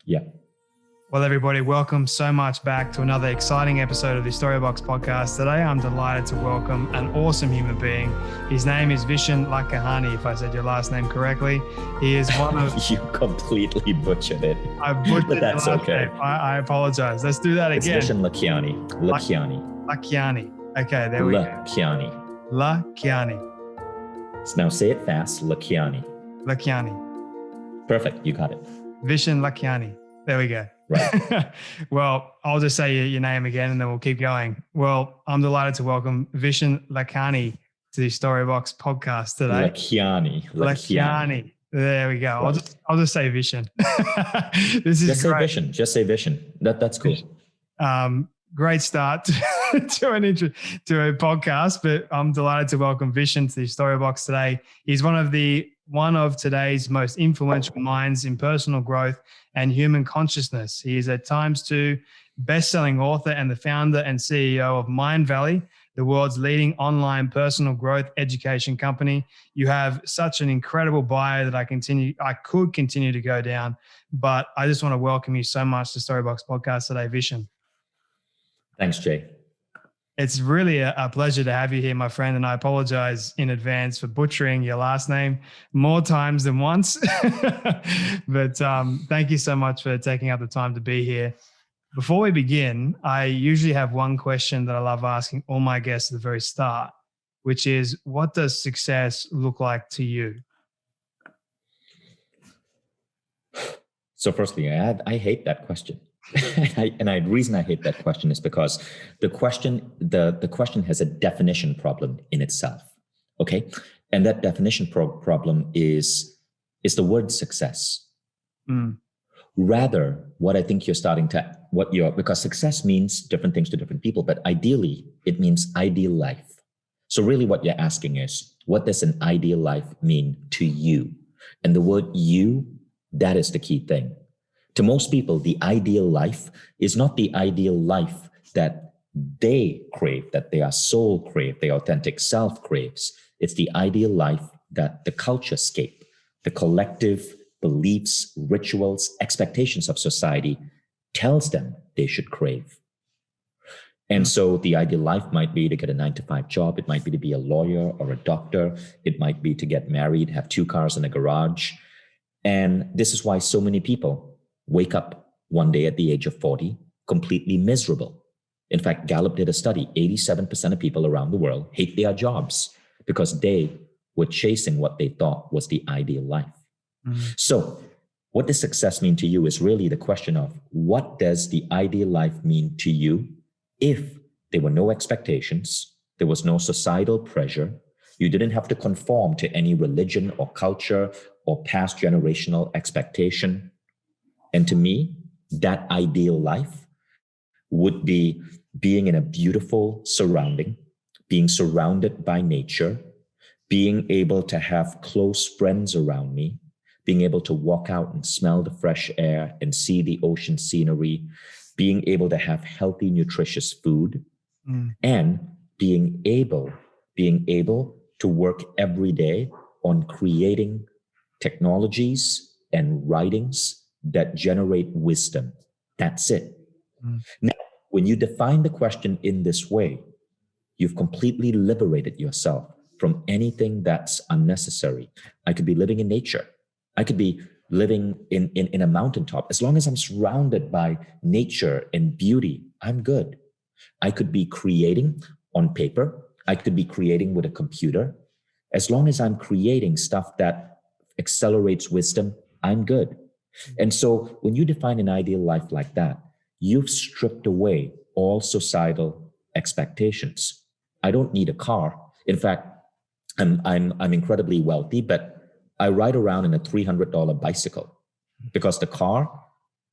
Yeah. Well, everybody, welcome so much back to another exciting episode of the Storybox podcast. Today, I'm delighted to welcome an awesome human being. His name is Vishen Lakhiani, if I said your last name correctly. He is one of... You completely butchered it. I butchered but that's your last okay. name. I apologize. Let's do that again. It's Vishen Lakhiani. Lakhiani. Okay, there we go. Lakhiani. Now say it fast. Lakhiani. Perfect. You got it. Vishen Lakhiani. There we go. Right. Well, I'll just say your name again and then we'll keep going. Well, I'm delighted to welcome Vishen Lakhiani to the Storybox podcast today. Lakhiani. There we go. Right. I'll just say Vishen. This is just great. Say Vishen. Just say Vishen. That's cool. Great start to a podcast, but I'm delighted to welcome Vishen to the Storybox today. He's one of today's most influential minds in personal growth and human consciousness. He is at times 2 best-selling author and the founder and CEO of Mindvalley, the world's leading online personal growth education company. You have such an incredible bio that I could continue to go down, but I just want to welcome you so much to Storybox Podcast today, Vishen. Thanks, Jay. It's really a pleasure to have you here, my friend, and I apologize in advance for butchering your last name more times than once. But thank you so much for taking out the time to be here. Before we begin, I usually have one question that I love asking all my guests at the very start, which is, what does success look like to you? So firstly, I hate that question. The reason I hate that question is because the question has a definition problem in itself. Okay. And that definition problem is the word success. Rather, what I think you're because success means different things to different people, but ideally it means ideal life. So really what you're asking is, what does an ideal life mean to you? And the word you, that is the key thing. To most people, the ideal life is not the ideal life that they crave, that their soul crave, their authentic self craves. It's the ideal life that the culturescape, the collective beliefs, rituals, expectations of society tells them they should crave. And so the ideal life might be to get a 9-to-5 job. It might be to be a lawyer or a doctor. It might be to get married, have 2 cars in a garage. And this is why so many people wake up one day at the age of 40, completely miserable. In fact, Gallup did a study. 87% of people around the world hate their jobs because they were chasing what they thought was the ideal life. So what does success mean to you is really the question of, what does the ideal life mean to you if there were no expectations, there was no societal pressure, you didn't have to conform to any religion or culture or past generational expectation. And to me, that ideal life would be being in a beautiful surrounding, being surrounded by nature, being able to have close friends around me, being able to walk out and smell the fresh air and see the ocean scenery, being able to have healthy, nutritious food, and being able to work every day on creating technologies and writings that generate wisdom. That's it. Now, when you define the question in this way, you've completely liberated yourself from anything that's unnecessary. I could be living in nature. I could be living in a mountaintop. As long as I'm surrounded by nature and beauty, I'm good. I could be creating on paper. I could be creating with a computer. As long as I'm creating stuff that accelerates wisdom, I'm good. And so when you define an ideal life like that, you've stripped away all societal expectations. I don't need a car. In fact, I'm incredibly wealthy, but I ride around in a $300 bicycle because the car,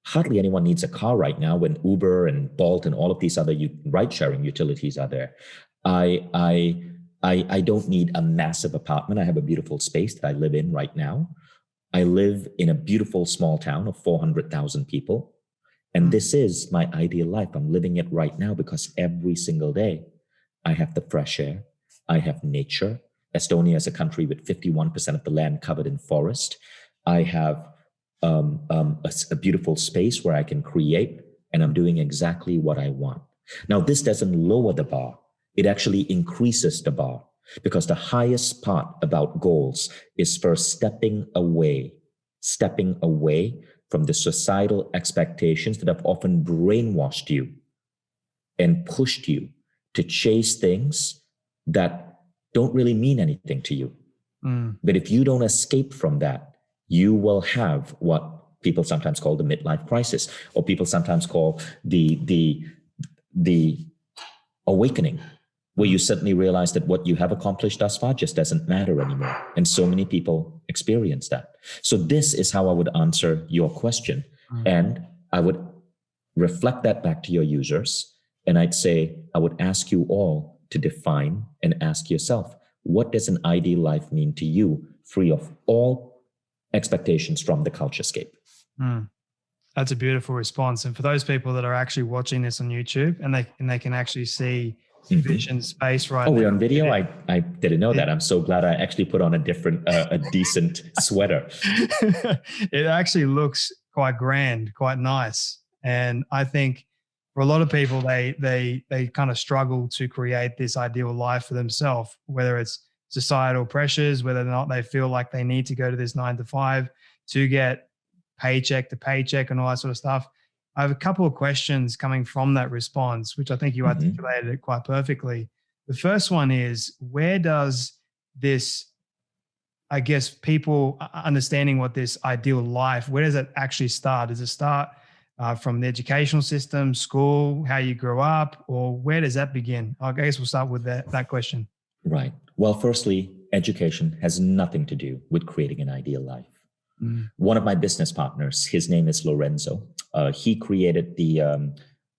hardly anyone needs a car right now when Uber and Bolt and all of these other ride-sharing utilities are there. I don't need a massive apartment. I have a beautiful space that I live in right now. I live in a beautiful small town of 400,000 people. And this is my ideal life. I'm living it right now because every single day I have the fresh air. I have nature. Estonia is a country with 51% of the land covered in forest. I have a beautiful space where I can create, and I'm doing exactly what I want. Now, this doesn't lower the bar. It actually increases the bar, because the highest part about goals is first stepping away from the societal expectations that have often brainwashed you and pushed you to chase things that don't really mean anything to you. But if you don't escape from that, you will have what people sometimes call the midlife crisis, or people sometimes call the awakening, where you suddenly realize that what you have accomplished thus far just doesn't matter anymore. And so many people experience that. So this is how I would answer your question. And I would reflect that back to your users. And I'd say, I would ask you all to define and ask yourself, what does an ideal life mean to you, free of all expectations from the Culturescape? That's a beautiful response. And for those people that are actually watching this on YouTube, and they can actually see Vishen's face right now. Oh, we're on video? I didn't know that. I'm so glad I actually put on a decent sweater. It actually looks quite grand, quite nice. And I think for a lot of people, they kind of struggle to create this ideal life for themselves, whether it's societal pressures, whether or not they feel like they need to go to this 9 to 5 to get paycheck to paycheck and all that sort of stuff. I have a couple of questions coming from that response, which I think you articulated it quite perfectly. The first one is, where does this, I guess, people understanding what this ideal life, where does it actually start? Does it start from the educational system, school, how you grew up, or where does that begin? I guess we'll start with that question. Right. Well, firstly, education has nothing to do with creating an ideal life. One of my business partners, his name is Lorenzo. He created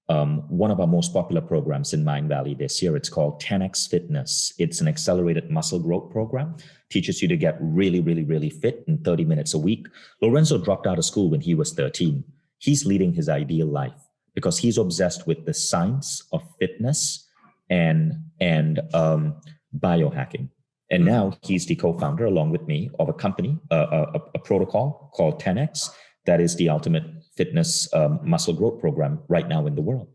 one of our most popular programs in Mindvalley this year. It's called 10X Fitness. It's an accelerated muscle growth program. Teaches you to get really, really, really fit in 30 minutes a week. Lorenzo dropped out of school when he was 13. He's leading his ideal life because he's obsessed with the science of fitness and biohacking. And now he's the co-founder, along with me, of a company, a protocol called 10X, that is the ultimate fitness muscle growth program right now in the world.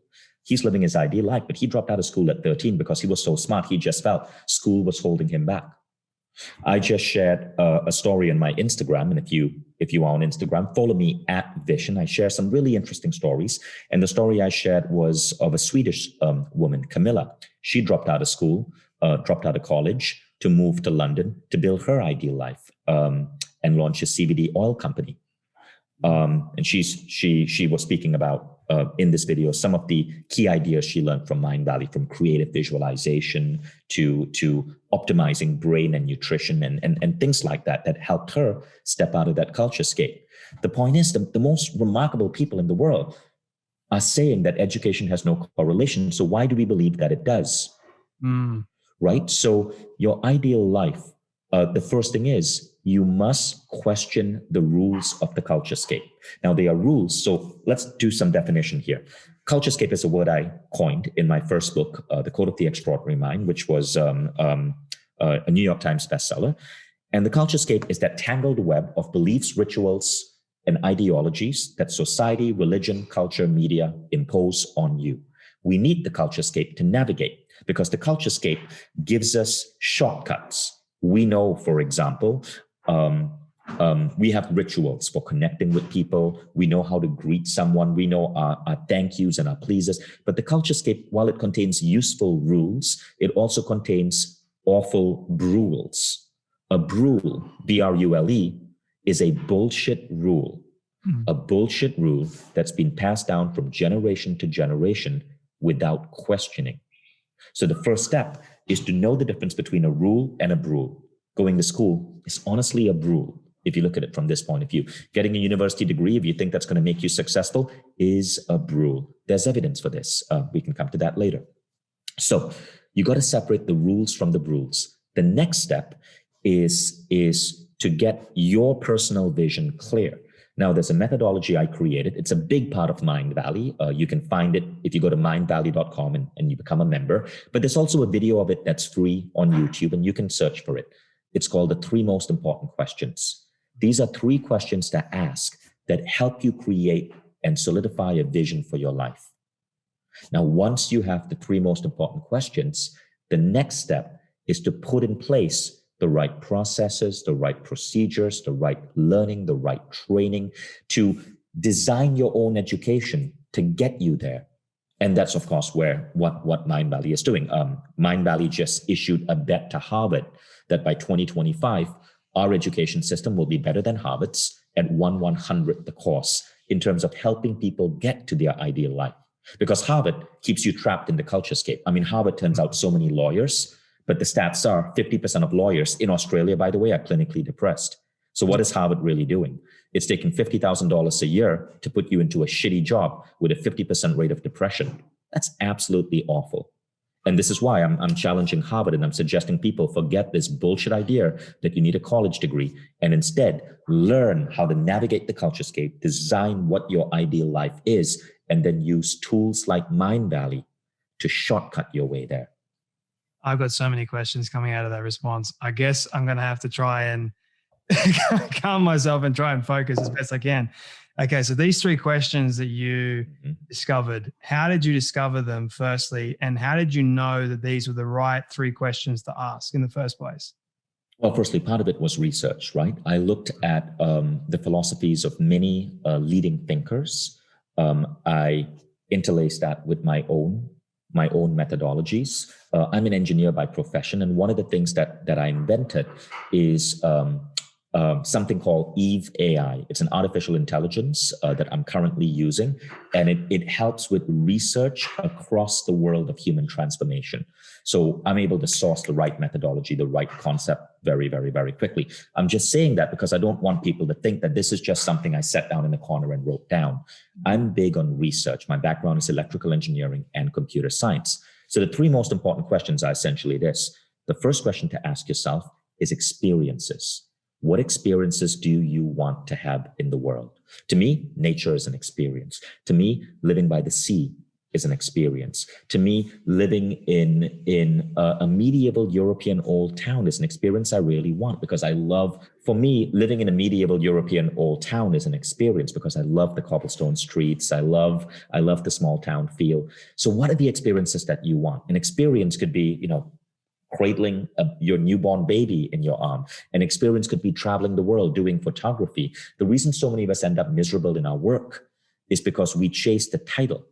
He's living his ideal life, but he dropped out of school at 13 because he was so smart. He just felt school was holding him back. I just shared a story on my Instagram, and if you are on Instagram, follow me at Vishen. I share some really interesting stories, and the story I shared was of a Swedish woman, Camilla. She dropped out of school, dropped out of college, to move to London to build her ideal life and launch a CBD oil company. And she was speaking about in this video some of the key ideas she learned from Mindvalley, from creative visualization to optimizing brain and nutrition and things like that helped her step out of that Culturescape. The point is, the most remarkable people in the world are saying that education has no correlation. So why do we believe that it does? Right? So your ideal life, the first thing is you must question the rules of the Culturescape. Now, they are rules. So let's do some definition here. Culturescape is a word I coined in my first book, The Code of the Extraordinary Mind, which was a New York Times bestseller. And the Culturescape is that tangled web of beliefs, rituals, and ideologies that society, religion, culture, media impose on you. We need the Culturescape to navigate, because the Culturescape gives us shortcuts. We know, for example, we have rituals for connecting with people. We know how to greet someone. We know our thank yous and our pleases. But the Culturescape, while it contains useful rules, it also contains awful brules. A brule, B-R-U-L-E, is a bullshit rule. A bullshit rule that's been passed down from generation to generation without questioning. So the first step is to know the difference between a rule and a brule. Going to school is honestly a brule, if you look at it from this point of view. Getting a university degree, if you think that's going to make you successful, is a brule. There's evidence for this. We can come to that later. So you got to separate the rules from the brules. The next step is to get your personal vision clear. Now, there's a methodology I created. It's a big part of Mindvalley. You can find it if you go to mindvalley.com and you become a member. But there's also a video of it that's free on YouTube, and you can search for it. It's called The 3 Most Important Questions. These are 3 questions to ask that help you create and solidify a vision for your life. Now, once you have the three most important questions, the next step is to put in place the right processes, the right procedures, the right learning, the right training, to design your own education to get you there. And that's, of course, where what Mindvalley is doing. Mindvalley just issued a bet to Harvard that by 2025, our education system will be better than Harvard's at 1/100th the cost in terms of helping people get to their ideal life. Because Harvard keeps you trapped in the culturescape. I mean, Harvard turns out so many lawyers, but the stats are 50% of lawyers in Australia, by the way, are clinically depressed. So what is Harvard really doing? It's taking $50,000 a year to put you into a shitty job with a 50% rate of depression. That's absolutely awful. And this is why I'm challenging Harvard, and I'm suggesting people forget this bullshit idea that you need a college degree and instead learn how to navigate the culturescape, design what your ideal life is, and then use tools like Mindvalley to shortcut your way there. I've got so many questions coming out of that response. I guess I'm going to have to try and calm myself and try and focus as best I can. Okay, so these three questions that you discovered, how did you discover them firstly? And how did you know that these were the right three questions to ask in the first place? Well, firstly, part of it was research, right? I looked at the philosophies of many leading thinkers. I interlaced that with my own methodologies. I'm an engineer by profession, and one of the things that I invented is something called Eve AI. It's an artificial intelligence that I'm currently using, and it helps with research across the world of human transformation. So I'm able to source the right methodology, the right concept very, very, very quickly. I'm just saying that because I don't want people to think that this is just something I sat down in the corner and wrote down. I'm big on research. My background is electrical engineering and computer science. So the three most important questions are essentially this. The first question to ask yourself is experiences. What experiences do you want to have in the world? To me, nature is an experience. To me, living by the sea is an experience. To me, living in a medieval European old town is an experience I really want, because for me, living in a medieval European old town is an experience because I love the cobblestone streets. I love the small town feel. So what are the experiences that you want? An experience could be, cradling your newborn baby in your arm. An experience could be traveling the world, doing photography. The reason so many of us end up miserable in our work is because we chase the title.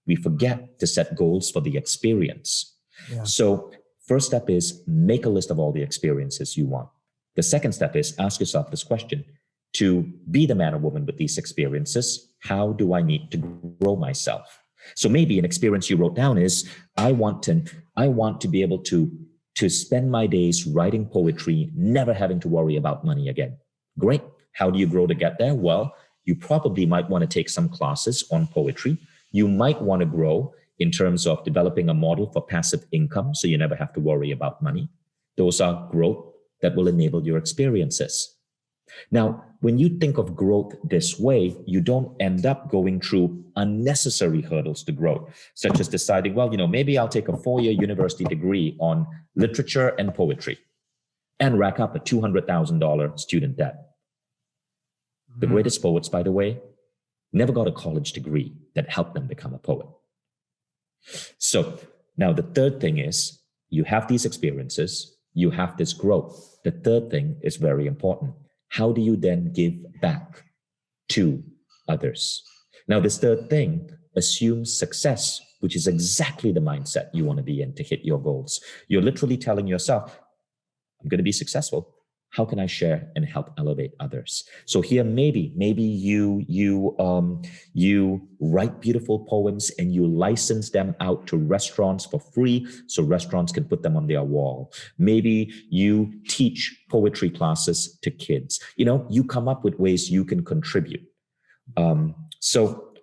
We forget to set goals for the experience. Yeah. So first step is make a list of all the experiences you want. The second step is ask yourself this question. To be the man or woman with these experiences, how do I need to grow myself? So maybe an experience you wrote down is, I want to be able to spend my days writing poetry, never having to worry about money again. Great. How do you grow to get there? Well, you probably might want to take some classes on poetry. You might want to grow in terms of developing a model for passive income so you never have to worry about money. Those are growth that will enable your experiences. Now, when you think of growth this way, you don't end up going through unnecessary hurdles to growth, such as deciding, well, maybe I'll take a 4-year university degree on literature and poetry and rack up a $200,000 student debt. The greatest poets, by the way, never got a college degree that helped them become a poet. So now the third thing is, you have these experiences, you have this growth. The third thing is very important. How do you then give back to others? Now, this third thing assumes success, which is exactly the mindset you want to be in to hit your goals. You're literally telling yourself, I'm going to be successful. How can I share and help elevate others? So here, maybe you write beautiful poems and you license them out to restaurants for free, so restaurants can put them on their wall. Maybe you teach poetry classes to kids. You come up with ways you can contribute. So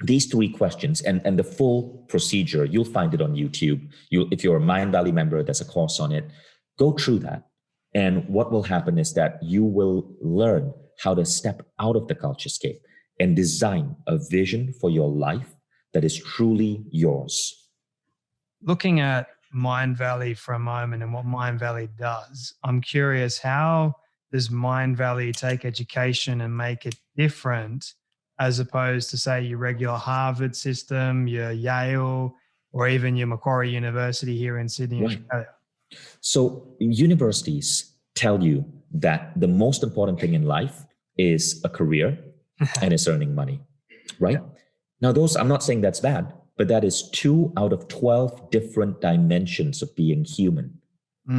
these three questions and the full procedure, you'll find it on YouTube. If you're a Mindvalley member, there's a course on it. Go through that. And what will happen is that you will learn how to step out of the culturescape and design a vision for your life that is truly yours. Looking at Mindvalley for a moment and what Mindvalley does, I'm curious, how does Mindvalley take education and make it different as opposed to, say, your regular Harvard system, your Yale, or even your Macquarie University here in Sydney, Right. Australia? So universities tell you that the most important thing in life is a career and is earning money, right? Yeah. Now, I'm not saying that's bad, but that is 2 out of 12 different dimensions of being human.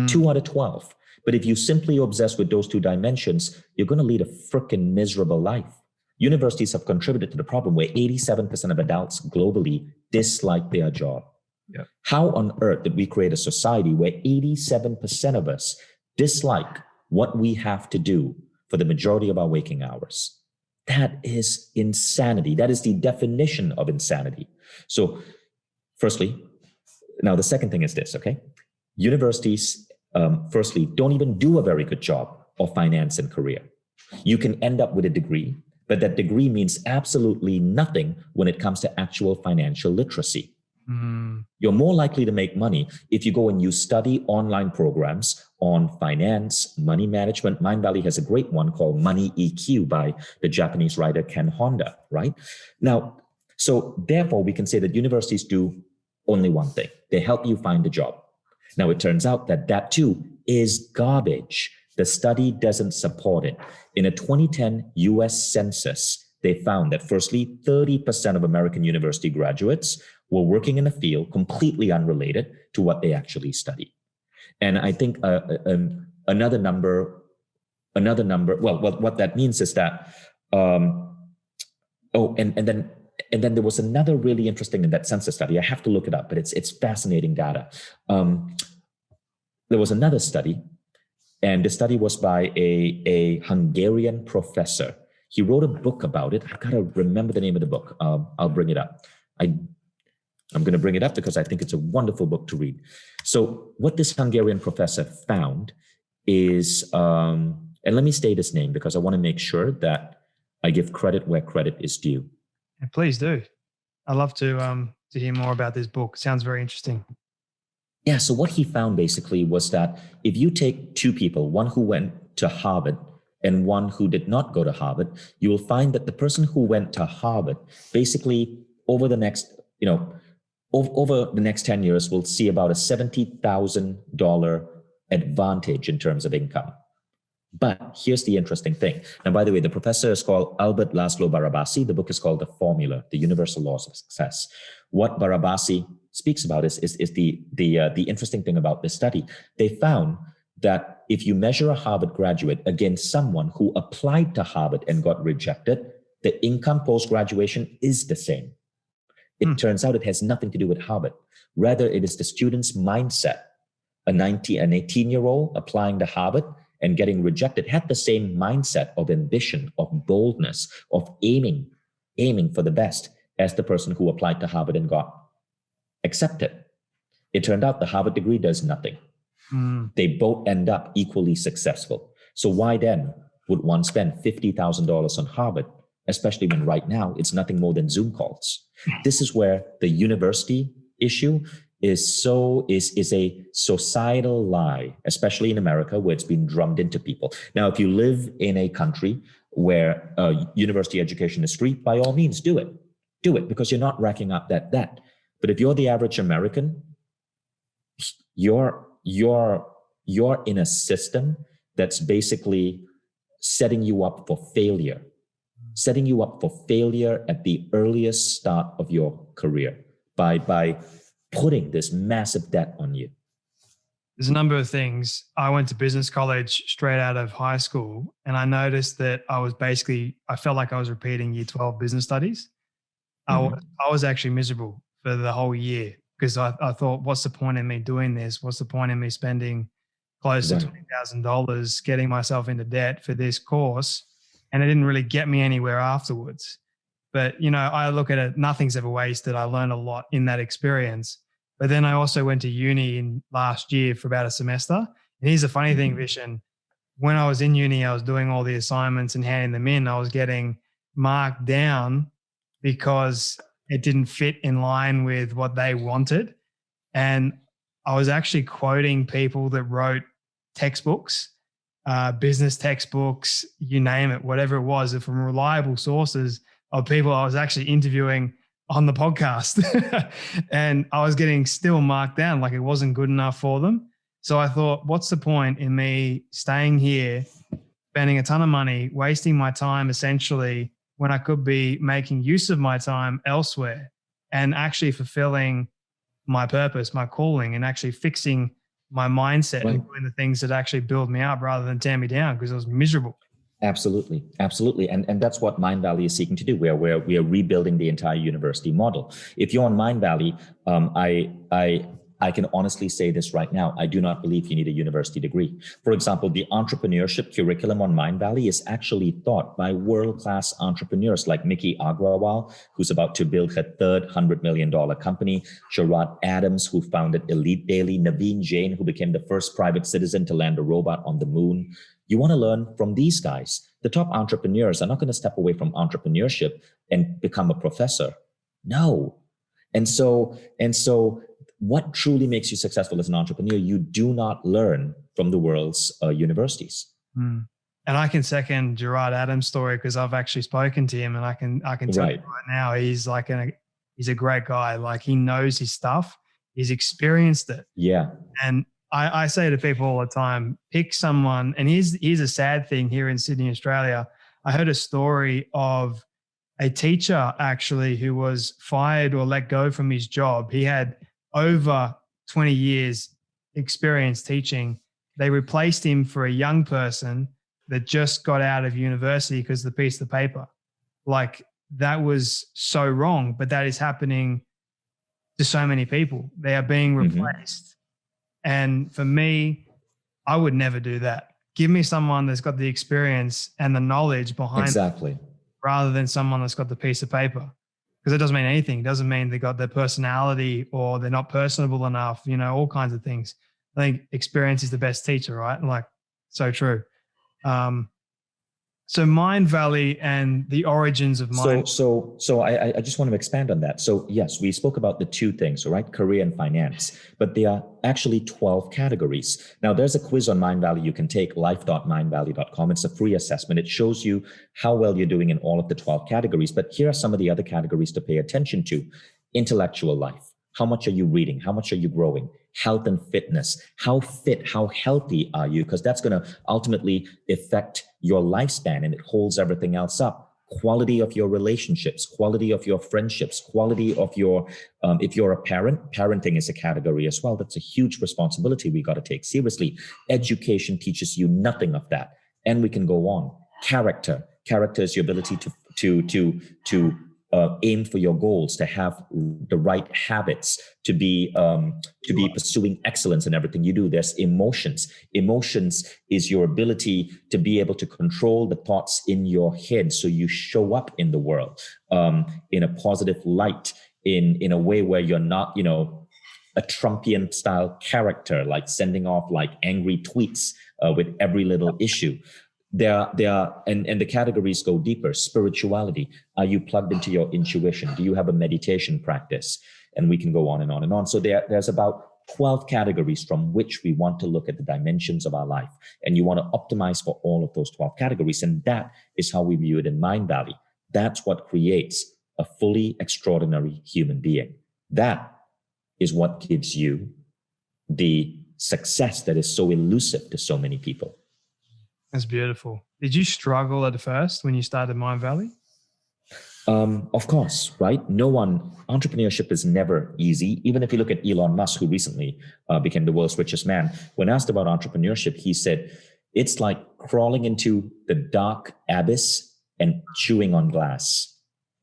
2 out of 12. But if you simply obsess with those 2 dimensions, you're going to lead a freaking miserable life. Universities have contributed to the problem where 87% of adults globally dislike their job. Yeah. How on earth did we create a society where 87% of us dislike what we have to do for the majority of our waking hours? That is insanity. That is the definition of insanity. So firstly, now the second thing is this, okay? Universities, firstly, don't even do a very good job of finance and career. You can end up with a degree, but that degree means absolutely nothing when it comes to actual financial literacy. You're more likely to make money if you go and you study online programs on finance, money management. Mindvalley has a great one called Money EQ by the Japanese writer Ken Honda, right? Now, so therefore we can say that universities do only one thing. They help you find a job. Now, it turns out that that too is garbage. The study doesn't support it. In a 2010 US census, they found that firstly, 30% of American university graduates were working in a field completely unrelated to what they actually studied. And I think another number, well, what that means is that, and then there was another really interesting in that census study. I have to look it up, but it's fascinating data. There was another study, and the study was by a Hungarian professor. He wrote a book about it. I gotta remember the name of the book. I'll bring it up. I'm going to bring it up because I think it's a wonderful book to read. So what this Hungarian professor found is, and let me state his name because I want to make sure that I give credit where credit is due. Yeah, please do. I'd love to hear more about this book. Sounds very interesting. Yeah, so what he found basically was that if you take 2 people, one who went to Harvard and one who did not go to Harvard, you will find that the person who went to Harvard basically over the next, over the next 10 years, we'll see about a $70,000 advantage in terms of income. But here's the interesting thing. And by the way, the professor is called Albert Laszlo Barabasi. The book is called The Formula, The Universal Laws of Success. What Barabasi speaks about is the interesting thing about this study. They found that if you measure a Harvard graduate against someone who applied to Harvard and got rejected, the income post-graduation is the same. It turns out it has nothing to do with Harvard. Rather, it is the student's mindset. An 18-year-old applying to Harvard and getting rejected had the same mindset of ambition, of boldness, of aiming for the best as the person who applied to Harvard and got accepted. It turned out the Harvard degree does nothing. They both end up equally successful. So why then would one spend $50,000 on Harvard, especially when right now it's nothing more than Zoom calls? This is where the university issue is a societal lie, especially in America, where it's been drummed into people. Now, if you live in a country where university education is free, by all means, do it. Do it because you're not racking up that debt. But if you're the average American, you're in a system that's basically setting you up for failure at the earliest start of your career by putting this massive debt on you. There's a number of things. I went to business college straight out of high school, and I noticed that I felt like I was repeating year 12 business studies. I was actually miserable for the whole year because I thought, what's the point in me doing this? What's the point in me spending close to $20,000 getting myself into debt for this course? And it didn't really get me anywhere afterwards. But, I look at it, nothing's ever wasted. I learned a lot in that experience. But then I also went to uni in last year for about a semester. And here's the funny thing, Vishen. When I was in uni, I was doing all the assignments and handing them in. I was getting marked down because it didn't fit in line with what they wanted. And I was actually quoting people that wrote textbooks business textbooks, you name it, whatever it was, from reliable sources of people I was actually interviewing on the podcast. And I was getting still marked down, like it wasn't good enough for them. So I thought, what's the point in me staying here, spending a ton of money, wasting my time essentially, when I could be making use of my time elsewhere and actually fulfilling my purpose, my calling, and actually fixing my mindset and doing the things that actually build me up rather than tear me down, because I was miserable. Absolutely. Absolutely. And that's what Mindvalley is seeking to do, where we are rebuilding the entire university model. If you're on Mindvalley, I can honestly say this right now. I do not believe you need a university degree. For example, the entrepreneurship curriculum on Mindvalley is actually taught by world-class entrepreneurs like Mickey Agrawal, who's about to build her third $100 million company, Sharad Adams, who founded Elite Daily, Naveen Jain, who became the first private citizen to land a robot on the moon. You want to learn from these guys. The top entrepreneurs are not going to step away from entrepreneurship and become a professor. No. And so what truly makes you successful as an entrepreneur, you do not learn from the world's universities. And I can second Gerard Adams' story, because I've actually spoken to him, and I can tell you right now, he's a great guy. Like, he knows his stuff. He's experienced it. Yeah. And I say to people all the time, pick someone. And here's a sad thing here in Sydney, Australia. I heard a story of a teacher actually who was fired or let go from his job. He had over 20 years experience teaching. They replaced him for a young person that just got out of university because of the piece of paper. Like, that was so wrong, but that is happening to so many people. They are being replaced. And for me, I would never do that. Give me someone that's got the experience and the knowledge behind it, rather than someone that's got the piece of paper. Because it doesn't mean anything. It doesn't mean they got their personality or they're not personable enough, all kinds of things. I think experience is the best teacher, right? Like, so true. So Mindvalley and the origins of Mind. So I just want to expand on that. So yes, we spoke about the two things, right? Career and finance, but there are actually 12 categories. Now there's a quiz on Mindvalley you can take, life.mindvalley.com. It's a free assessment. It shows you how well you're doing in all of the 12 categories. But here are some of the other categories to pay attention to. Intellectual life. How much are you reading? How much are you growing? Health and fitness. How fit, how healthy are you? Because that's going to ultimately affect your lifespan, and it holds everything else up. Quality of your relationships, quality of your friendships, quality of your, if you're a parent, parenting is a category as well. That's a huge responsibility we got to take seriously. Education teaches you nothing of that. And we can go on. Character is your ability to aim for your goals, to have the right habits, to be pursuing excellence in everything you do. There's emotions. Emotions is your ability to be able to control the thoughts in your head, so you show up in the world in a positive light, in a way where you're not, a Trumpian style character, like sending off like angry tweets with every little issue. There are, and the categories go deeper. Spirituality. Are you plugged into your intuition? Do you have a meditation practice? And we can go on and on and on. So there's about 12 categories from which we want to look at the dimensions of our life. And you want to optimize for all of those 12 categories. And that is how we view it in Mindvalley. That's what creates a fully extraordinary human being. That is what gives you the success that is so elusive to so many people. That's beautiful. Did you struggle at first when you started Mindvalley? Of course, right? Entrepreneurship is never easy. Even if you look at Elon Musk, who recently became the world's richest man, when asked about entrepreneurship, he said, it's like crawling into the dark abyss and chewing on glass.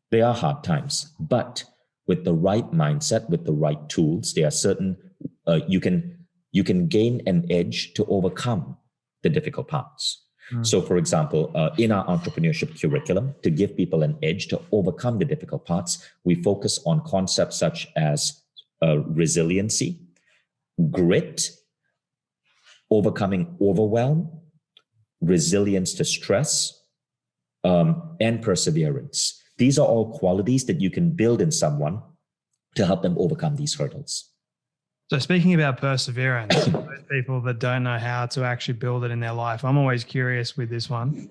They are hard times, but with the right mindset, with the right tools, there are certain, you can gain an edge to overcome the difficult parts. So for example, in our entrepreneurship curriculum, to give people an edge to overcome the difficult parts, we focus on concepts such as resiliency, grit, overcoming overwhelm, resilience to stress, and perseverance. These are all qualities that you can build in someone to help them overcome these hurdles. So speaking about perseverance, for those people that don't know how to actually build it in their life, I'm always curious with this one.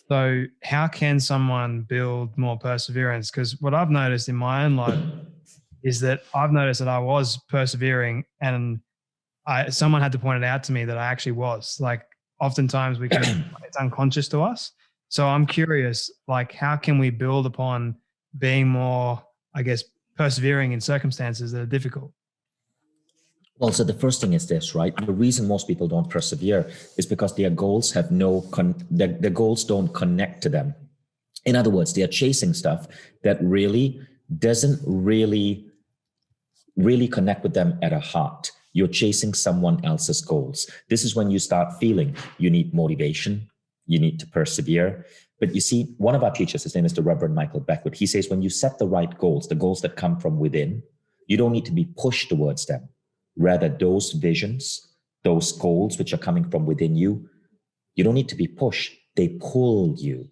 So how can someone build more perseverance? Because what I've noticed in my own life is that I've noticed that I was persevering, and someone had to point it out to me that I actually was. Like oftentimes it's unconscious to us. So I'm curious, like how can we build upon being more, I guess, persevering in circumstances that are difficult? Well, so the first thing is this, right? The reason most people don't persevere is because their goals have their goals don't connect to them. In other words, they are chasing stuff that really doesn't really connect with them at a heart. You're chasing someone else's goals. This is when you start feeling you need motivation, you need to persevere. But you see, one of our teachers, his name is the Reverend Michael Beckwith, he says when you set the right goals, the goals that come from within, you don't need to be pushed towards them. Rather, those visions, those goals which are coming from within you, you don't need to be pushed. They pull you.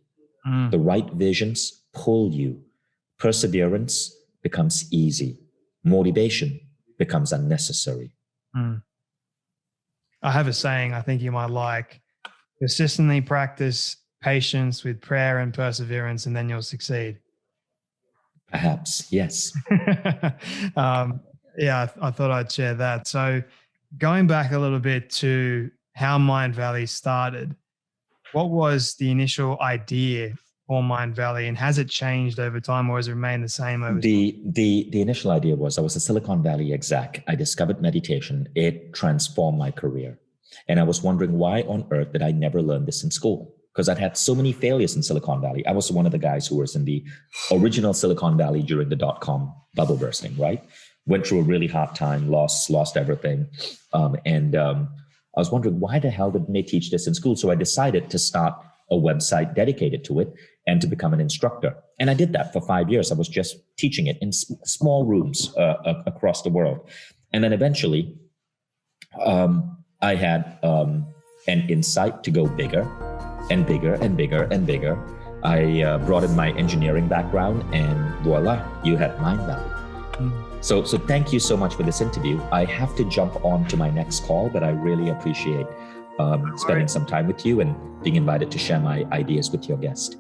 The right visions pull you. Perseverance becomes easy. Motivation becomes unnecessary. I have a saying I think you might like: consistently practice patience with prayer and perseverance, and then you'll succeed. Perhaps, yes. Yeah, I thought I'd share that. So going back a little bit to how Mindvalley started, what was the initial idea for Mindvalley, and has it changed over time, or has it remained the same over time? The initial idea was I was a Silicon Valley exec. I discovered meditation. It transformed my career. And I was wondering why on earth did I never learn this in school? Because I'd had so many failures in Silicon Valley. I was one of the guys who was in the original Silicon Valley during the dot-com bubble bursting, right? Went through a really hard time, lost everything. I was wondering, why the hell didn't they teach this in school? So I decided to start a website dedicated to it and to become an instructor. And I did that for 5 years. I was just teaching it in small rooms across the world. And then eventually I had an insight to go bigger and bigger and bigger and bigger. I brought in my engineering background, and voila, you had Mindvalley. So thank you so much for this interview. I have to jump on to my next call, but I really appreciate spending some time with you and being invited to share my ideas with your guest.